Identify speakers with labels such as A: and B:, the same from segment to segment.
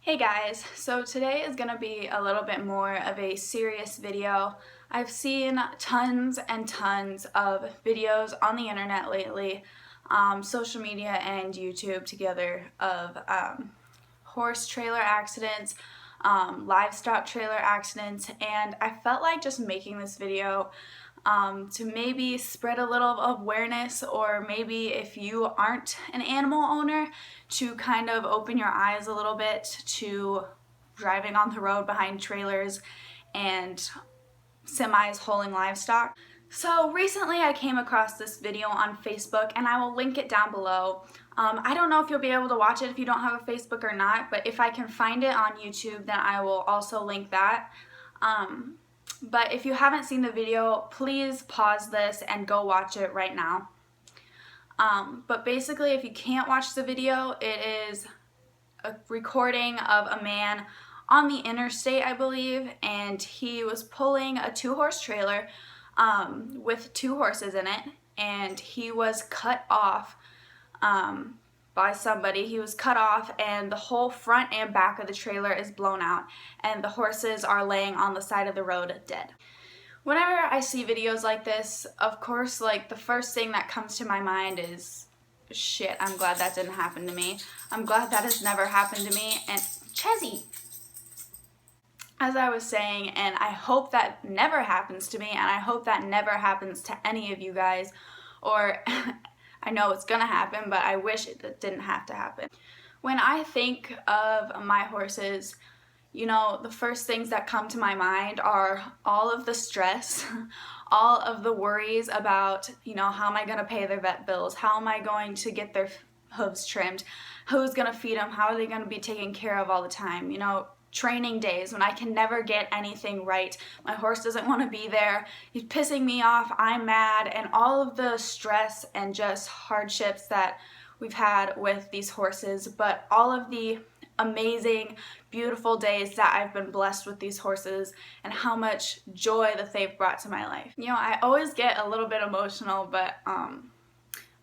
A: Hey guys, so today is going to be a little bit more of a serious video. I've seen tons and tons of videos on the internet lately, social media and YouTube together, of horse trailer accidents, livestock trailer accidents, and I felt like just making this video to maybe spread a little awareness, or maybe if you aren't an animal owner, to kind of open your eyes a little bit to driving on the road behind trailers and semis hauling livestock. So recently I came across this video on Facebook, and I will link it down below. I don't know if you'll be able to watch it if you don't have a Facebook or not, but if I can find it on YouTube, then I will also link that. But if you haven't seen the video, please pause this and go watch it right now. But basically, if you can't watch the video, it is a recording of a man on the interstate, I believe, and he was pulling a two-horse trailer with two horses in it, and he was cut off by somebody. He was cut off, and the whole front and back of the trailer is blown out, and the horses are laying on the side of the road dead. Whenever I see videos like this, of course, like, the first thing that comes to my mind is, shit, I'm glad that didn't happen to me. I'm glad that has never happened to me. And Chezzy, as I was saying, and I hope that never happens to me, and I hope that never happens to any of you guys, or I know it's gonna happen, but I wish it didn't have to happen. When I think of my horses, you know, the first things that come to my mind are all of the stress, all of the worries about, you know, how am I going to pay their vet bills? How am I going to get their hooves trimmed? Who's going to feed them? How are they going to be taken care of all the time? You know, training days when I can never get anything right. My horse doesn't want to be there. He's pissing me off. I'm mad. And all of the stress and just hardships that we've had with these horses, but all of the amazing, beautiful days that I've been blessed with these horses, and how much joy that they've brought to my life. You know, I always get a little bit emotional, but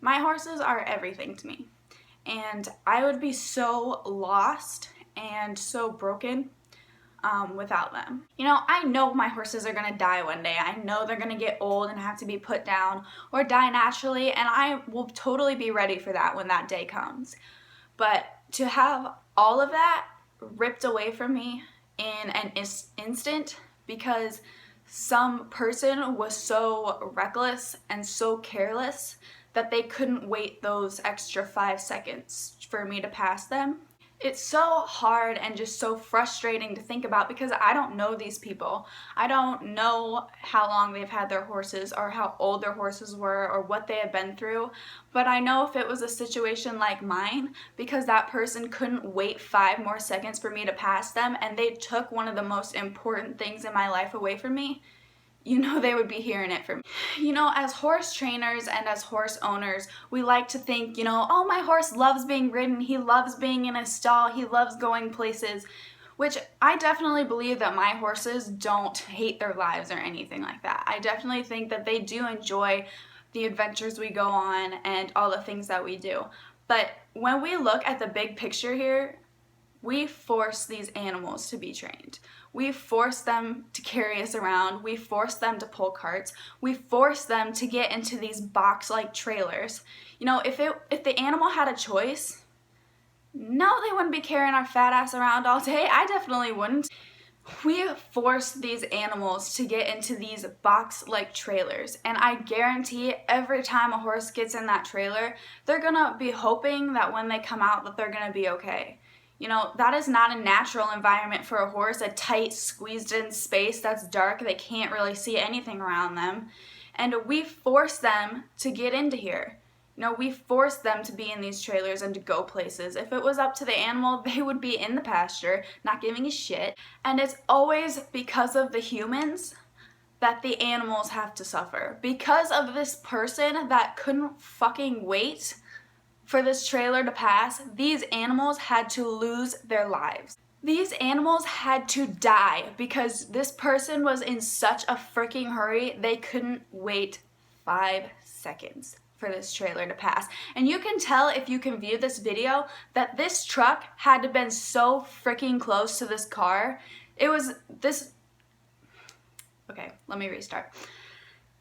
A: my horses are everything to me, and I would be so lost and so broken without them. You know, I know my horses are gonna die one day. I know they're gonna get old and have to be put down or die naturally, and I will totally be ready for that when that day comes. But to have all of that ripped away from me in an instant because some person was so reckless and so careless that they couldn't wait those extra 5 seconds for me to pass them. It's so hard and just so frustrating to think about, because I don't know these people. I don't know how long they've had their horses, or how old their horses were, or what they have been through. But I know if it was a situation like mine, because that person couldn't wait 5 more seconds for me to pass them, and they took one of the most important things in my life away from me, you know they would be hearing it from me. You know, as horse trainers and as horse owners, we like to think, you know, oh, my horse loves being ridden, he loves being in a stall, he loves going places, which I definitely believe that my horses don't hate their lives or anything like that. I definitely think that they do enjoy the adventures we go on and all the things that we do. But when we look at the big picture here, we force these animals to be trained. We force them to carry us around. We force them to pull carts. We force them to get into these box-like trailers. You know, if the animal had a choice, no, they wouldn't be carrying our fat ass around all day. I definitely wouldn't. We force these animals to get into these box-like trailers, and I guarantee every time a horse gets in that trailer, they're gonna be hoping that when they come out that they're gonna be okay. You know, that is not a natural environment for a horse, a tight, squeezed-in space that's dark. They can't really see anything around them. And we force them to get into here. You know, we force them to be in these trailers and to go places. If it was up to the animal, they would be in the pasture, not giving a shit. And it's always because of the humans that the animals have to suffer. Because of this person that couldn't fucking wait for this trailer to pass, these animals had to lose their lives. These animals had to die because this person was in such a freaking hurry they couldn't wait 5 seconds. for this trailer to pass. And you can tell if you can view this video that this truck had to have been so freaking close to this car. It was this, okay, let me restart.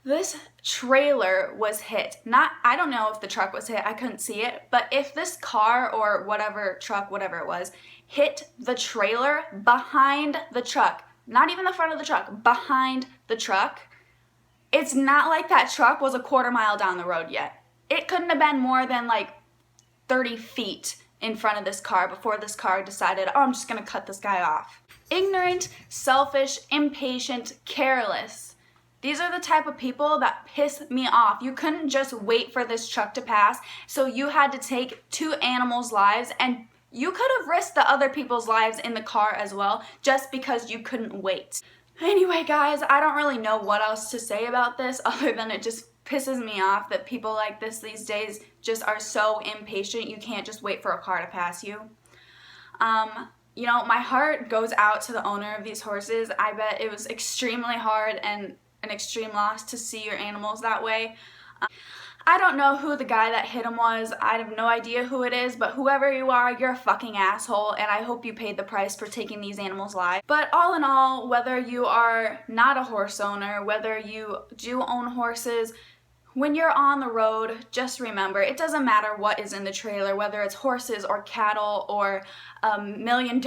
A: This trailer was hit. I don't know if the truck was hit, I couldn't see it, but if this car or whatever truck, whatever it was, hit the trailer behind the truck, not even the front of the truck, behind the truck, it's not like that truck was a quarter mile down the road yet. It couldn't have been more than like 30 feet in front of this car before this car decided, oh, I'm just gonna cut this guy off. Ignorant, selfish, impatient, careless. These are the type of people that piss me off. You couldn't just wait for this truck to pass, so you had to take 2 animals' lives, and you could have risked the other people's lives in the car as well, just because you couldn't wait. Anyway, guys, I don't really know what else to say about this other than it just pisses me off that people like this these days just are so impatient. You can't just wait for a car to pass you. You know, my heart goes out to the owner of these horses. I bet it was extremely hard and an extreme loss to see your animals that way. I don't know who the guy that hit him was. I have no idea who it is, but whoever you are, you're a fucking asshole, and I hope you paid the price for taking these animals' lives. But all in all, whether you are not a horse owner, whether you do own horses, when you're on the road, just remember, it doesn't matter what is in the trailer, whether it's horses or cattle or a $1 million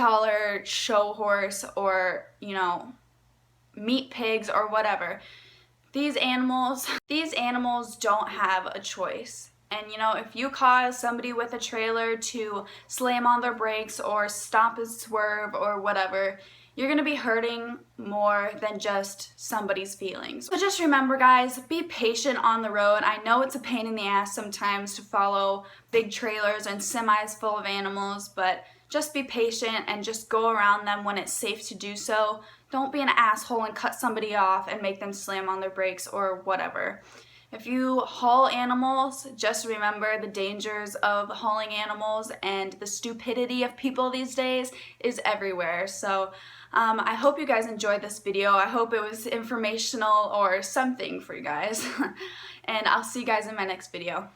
A: show horse or, you know, meat pigs or whatever. These animals don't have a choice. And you know, if you cause somebody with a trailer to slam on their brakes or stomp and swerve or whatever, you're gonna be hurting more than just somebody's feelings. So just remember, guys, be patient on the road. I know it's a pain in the ass sometimes to follow big trailers and semis full of animals, but just be patient and just go around them when it's safe to do so. Don't be an asshole and cut somebody off and make them slam on their brakes or whatever. If you haul animals, just remember the dangers of hauling animals, and the stupidity of people these days is everywhere. So I hope you guys enjoyed this video. I hope it was informational or something for you guys. And I'll see you guys in my next video.